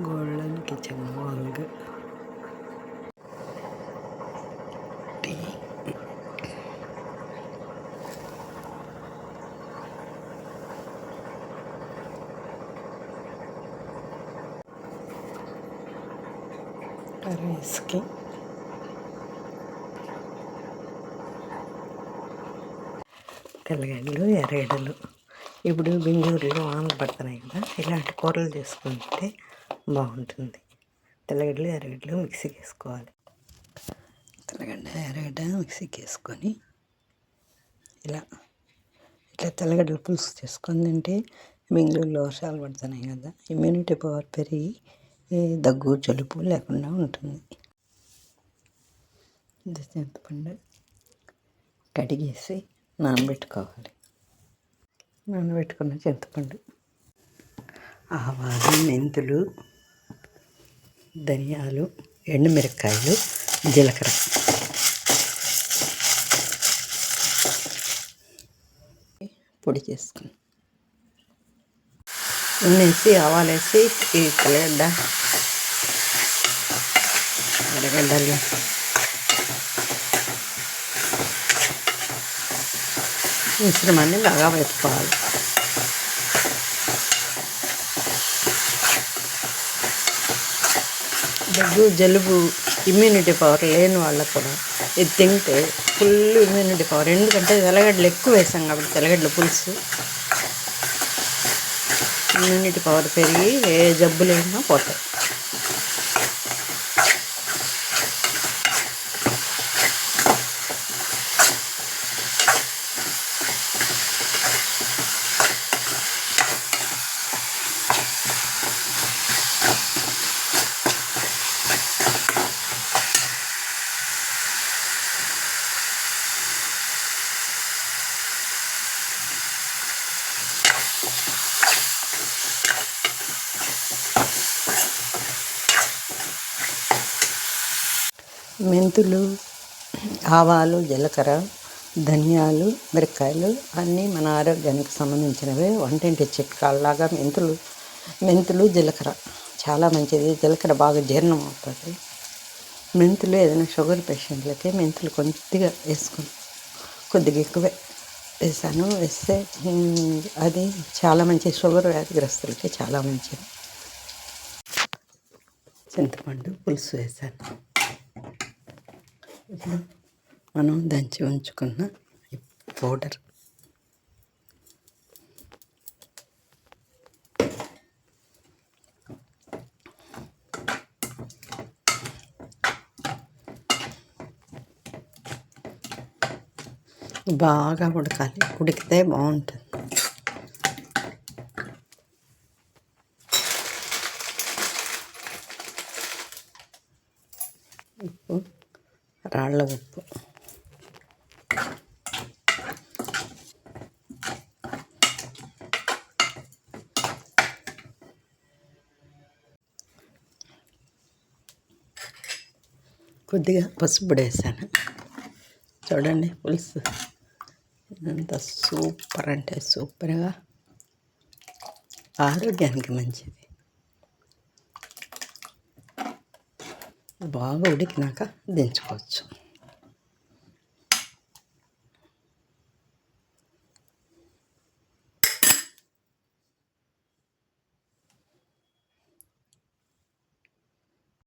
Golden kitchen వాంగ్ tea. రైస్కి తెల్లగడ్డలు, ఎర్రగడ్డలు. ఇప్పుడు బెంగళూరులో వానలు పడుతున్నాయి కదా, ఇలాంటి కూరలు చేసుకుంటే బాగుంటుంది. తెల్లగడ్డలు, ఎర్రగడ్డలు మిక్సీకి వేసుకోవాలి. తెల్లగడ్డ, ఎర్రగడ్డ మిక్సీకి వేసుకొని ఇట్లా తెల్లగడ్డలు పులుసు చేసుకొని తింటే, బెంగళూరులో వర్షాలు పడుతున్నాయి కదా, ఇమ్యూనిటీ పవర్ పెరిగి దగ్గు, జలుబు లేకుండా ఉంటుంది. చింతపండు కడిగేసి నానబెట్టుకోవాలి. నానబెట్టుకున్న చింతపండు, ఆవాలు, మెంతులు, ధనియాలు, ఎండుమిరపకాయలు, జీలకర్ర పొడి చేసుకుని నూనెసి, ఆవాలు వేసి, ఈ తెల్లగడ్డ, ఎర్రగడ్డలు మిశ్రమాన్ని బాగా వేసుకోవాలి. దగ్గు, జలుబు, ఇమ్యూనిటీ పవర్ లేని వాళ్ళకు కూడా ఇది తింటే ఫుల్ ఇమ్యూనిటీ పవర్. ఎందుకంటే తెల్లగడ్డలు ఎక్కువ వేసాం కాబట్టి, తెల్లగడ్డల పులుసు ఇమ్యూనిటీ పవర్ పెరిగి ఏ జబ్బులైనా పోతాయి. మెంతులు, ఆవాలు, జీలకర్ర, ధనియాలు, మిరపకాయలు అన్నీ మన ఆరోగ్యానికి సంబంధించినవే. వంటింటి చిట్కాలాగా మెంతులు, జీలకర్ర చాలా మంచిది. జీలకర్ర బాగా జీర్ణం అవుతుంది. మెంతులు ఏదైనా షుగర్ పేషెంట్లకి మెంతులు కొద్దిగా వేసుకుని, కొద్దిగా ఎక్కువే వేసాను. వేస్తే అది చాలా మంచిది. షుగర్ వ్యాధిగ్రస్తులకి చాలా మంచిది. చింతపండు పులుసు వేసాను. ఇప్పుడు మనం దంచి ఉంచుకున్న పౌడర్ బాగా ఉడకాలి. ఉడికితే బాగుంటుంది. ఉప్పు, రాళ్ళ ఉప్పు, కొద్దిగా పసుపు పొడి వేసాను. చూడండి పులుసు ఎంత సూపర్ అంటే సూపర్గా, ఆరోగ్యానికి మంచిది. బాగా ఉడికినాక దించుకోవచ్చు.